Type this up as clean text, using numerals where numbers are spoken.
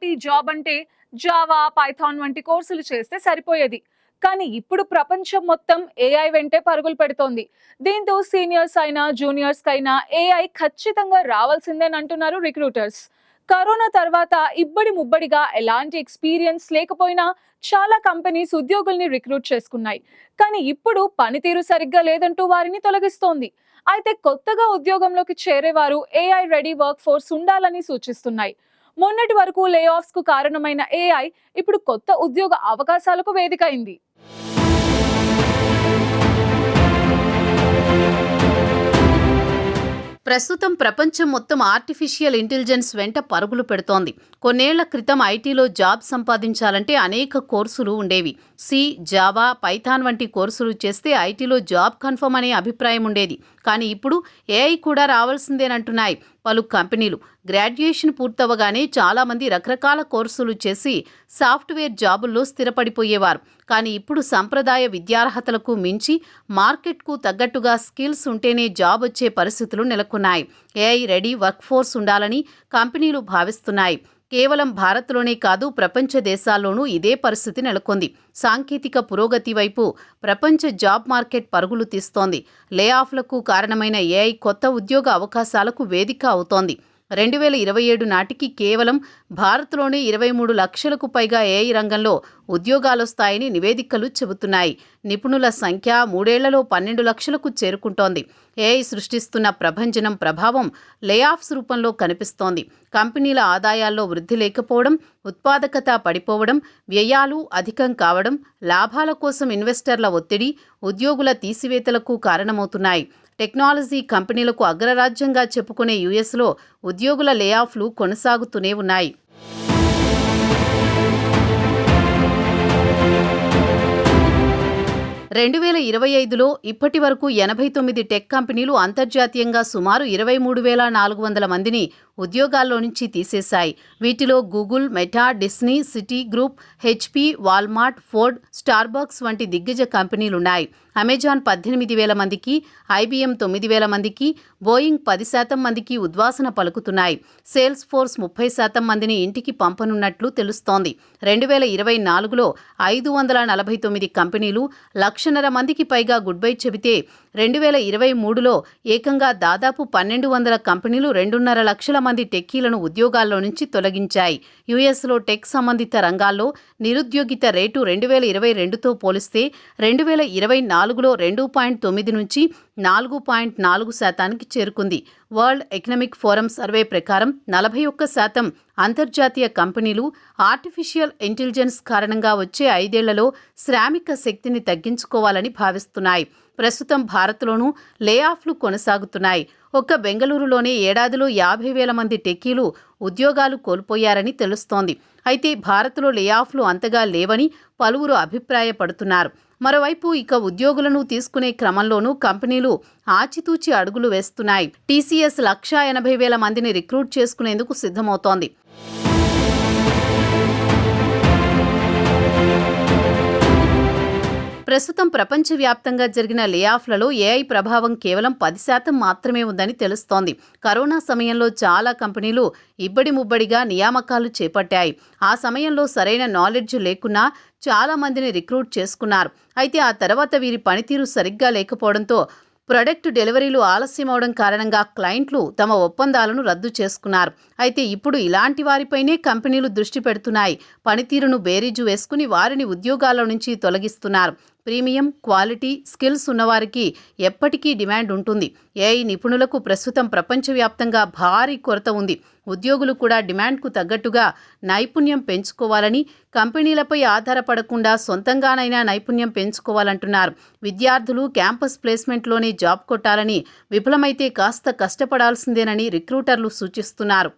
IT job అంటే Java, Python వంటి కోర్సులు చేస్తే సరిపోయేది. కానీ ఇప్పుడు ప్రపంచం మొత్తం ఏఐ వెంటే పరుగులు పెడుతోంది. దీంతో సీనియర్స్ అయినా జూనియర్స్ కైనా ఏఐ ఖచ్చితంగా రావాల్సిందేనంటున్నారు రిక్రూటర్స్. కరోనా తర్వాత ఇబ్బడి ముబ్బడిగా ఎలాంటి ఎక్స్పీరియన్స్ లేకపోయినా చాలా కంపెనీస్ ఉద్యోగుల్ని రిక్రూట్ చేసుకున్నాయి. కానీ ఇప్పుడు పనితీరు సరిగ్గా లేదంటూ వారిని తొలగిస్తోంది. అయితే కొత్తగా ఉద్యోగంలోకి చేరేవారు ఏఐ రెడీ వర్క్ ఫోర్స్ ఉండాలని సూచిస్తున్నాయి. మొన్నటి వరకు లే ఆఫ్స్ కు కారణమైన ఏఐ ఇప్పుడు కొత్త ఉద్యోగ అవకాశాలకు వేదిక అయింది. ప్రస్తుతం ప్రపంచం మొత్తం ఆర్టిఫిషియల్ ఇంటెలిజెన్స్ వెంట పరుగులు పెడుతోంది. కొన్నేళ్ల క్రితం ఐటీలో జాబ్ సంపాదించాలంటే అనేక కోర్సులు ఉండేవి. సి, జావా, పైథాన్ వంటి కోర్సులు చేస్తే ఐటీలో జాబ్ కన్ఫర్మ్ అనే అభిప్రాయం ఉండేది. కానీ ఇప్పుడు ఏఐ కూడా రావాల్సిందేనంటున్నాయి పలు కంపెనీలు. గ్రాడ్యుయేషన్ పూర్తవగానే చాలామంది రకరకాల కోర్సులు చేసి సాఫ్ట్వేర్ జాబుల్లో స్థిరపడిపోయేవారు. కానీ ఇప్పుడు సంప్రదాయ విద్యార్హతలకు మించి మార్కెట్కు తగ్గట్టుగా స్కిల్స్ ఉంటేనే జాబ్ వచ్చే పరిస్థితులు నెలకొన్నాయి. ఏఐ రెడీ వర్క్ ఫోర్స్ ఉండాలని కంపెనీలు భావిస్తున్నాయి. కేవలం భారత్లోనే కాదు, ప్రపంచ దేశాల్లోనూ ఇదే పరిస్థితి నెలకొంది. సాంకేతిక పురోగతి వైపు ప్రపంచ జాబ్ మార్కెట్ పరుగులు తీస్తోంది. లే ఆఫ్లకు కారణమైన ఏఐ కొత్త ఉద్యోగ అవకాశాలకు వేదిక అవుతోంది. 2027 నాటికి కేవలం భారత్లోనే 23 లక్షలకు పైగా ఏఐ రంగంలో ఉద్యోగాలొస్తాయని నివేదికలు చెబుతున్నాయి. నిపుణుల సంఖ్య 3 ఏళ్లలో 12 లక్షలకు చేరుకుంటోంది. ఏఐ సృష్టిస్తున్న ప్రభంజనం ప్రభావం లే ఆఫ్స్ రూపంలో కనిపిస్తోంది. కంపెనీల ఆదాయాల్లో వృద్ధి లేకపోవడం, ఉత్పాదకత పడిపోవడం, వ్యయాలు అధికం కావడం, లాభాల కోసం ఇన్వెస్టర్ల ఒత్తిడి, ఉద్యోగుల తీసివేతలకు కారణమవుతున్నాయి. టెక్నాలజీ కంపెనీలకు అగ్రరాజ్యంగా చెప్పుకునే యుఎస్లో ఉద్యోగుల లే ఆఫ్లు కొనసాగుతూనే ఉన్నాయి. రెండు 2025లో ఇప్పటి వరకు 89 టెక్ కంపెనీలు అంతర్జాతీయంగా సుమారు 23,400 మందిని ఉద్యోగాల్లో నుంచి తీసేశాయి. వీటిలో Google, meta, Disney, city group, HP, Walmart, Ford, Starbucks వంటి దిగ్గజ కంపెనీలున్నాయి. అమెజాన్ 18,000 మందికి, ఐబిఎం 9,000 మందికి, బోయింగ్ 10% మందికి ఉద్వాసన పలుకుతున్నాయి. సేల్స్ ఫోర్స్ 30% మందిని ఇంటికి పంపనున్నట్లు తెలుస్తోంది. 2024లో 549 కంపెనీలు 1,50,000 మందికి పైగా గుడ్ బై చెబితే 2023లో ఏకంగా దాదాపు 1,200 కంపెనీలు 2.5 లక్షల మంది టెక్కీలను ఉద్యోగాల్లో నుంచి తొలగించాయి. యుఎస్లో టెక్ సంబంధిత రంగాల్లో నిరుద్యోగిత రేటు 2022తో పోలిస్తే 2024లో 2.9 నుంచి 4.4% చేరుకుంది. వరల్డ్ ఎకనామిక్ ఫోరం సర్వే ప్రకారం 41% అంతర్జాతీయ కంపెనీలు ఆర్టిఫిషియల్ ఇంటెలిజెన్స్ కారణంగా వచ్చే 5 ఏళ్లలో శ్రామిక శక్తిని తగ్గించుకోవాలని భావిస్తున్నాయి. ప్రస్తుతం భారత్లోనూ లే ఆఫ్లు కొనసాగుతున్నాయి. ఒక్క బెంగళూరులోనే ఏడాదిలో 50,000 మంది టెక్కీలు ఉద్యోగాలు కోల్పోయారని తెలుస్తోంది. అయితే భారత్లో లే ఆఫ్లు అంతగా లేవని పలువురు అభిప్రాయపడుతున్నారు. మరోవైపు ఇక ఉద్యోగులను తీసుకునే క్రమంలోనూ కంపెనీలు ఆచితూచి అడుగులు వేస్తున్నాయి. టీసీఎస్ 1,80,000 మందిని రిక్రూట్ చేసుకునేందుకు సిద్ధమవుతోంది. ప్రస్తుతం ప్రపంచవ్యాప్తంగా జరిగిన లే ఆఫ్లలో ఏఐ ప్రభావం కేవలం 10% మాత్రమే ఉందని తెలుస్తోంది. కరోనా సమయంలో చాలా కంపెనీలు ఇబ్బడి ముబ్బడిగా నియామకాలు చేపట్టాయి. ఆ సమయంలో సరైన నాలెడ్జ్ లేకున్నా చాలా మందిని రిక్రూట్ చేసుకున్నారు. అయితే ఆ తర్వాత వీరి పనితీరు సరిగ్గా లేకపోవడంతో ప్రొడక్ట్ డెలివరీలు ఆలస్యమవడం కారణంగా క్లయింట్లు తమ ఒప్పందాలను రద్దు చేసుకున్నారు. అయితే ఇప్పుడు ఇలాంటి వారిపైనే కంపెనీలు దృష్టి పెడుతున్నాయి. పనితీరును బేరీజు వేసుకుని వారిని ఉద్యోగాల నుంచి తొలగిస్తున్నారు. ప్రీమియం, క్వాలిటీ, స్కిల్స్ ఉన్నవారికి ఎప్పటికీ డిమాండ్ ఉంటుంది. ఏఐ నిపుణులకు ప్రస్తుతం ప్రపంచవ్యాప్తంగా భారీ కొరత ఉంది. ఉద్యోగులు కూడా డిమాండ్కు తగ్గట్టుగా నైపుణ్యం పెంచుకోవాలని, కంపెనీలపై ఆధారపడకుండా సొంతంగానైనా నైపుణ్యం పెంచుకోవాలంటున్నారు. విద్యార్థులు క్యాంపస్ ప్లేస్మెంట్లోనే జాబ్ కొట్టాలని, విఫలమైతే కాస్త కష్టపడాల్సిందేనని రిక్రూటర్లు సూచిస్తున్నారు.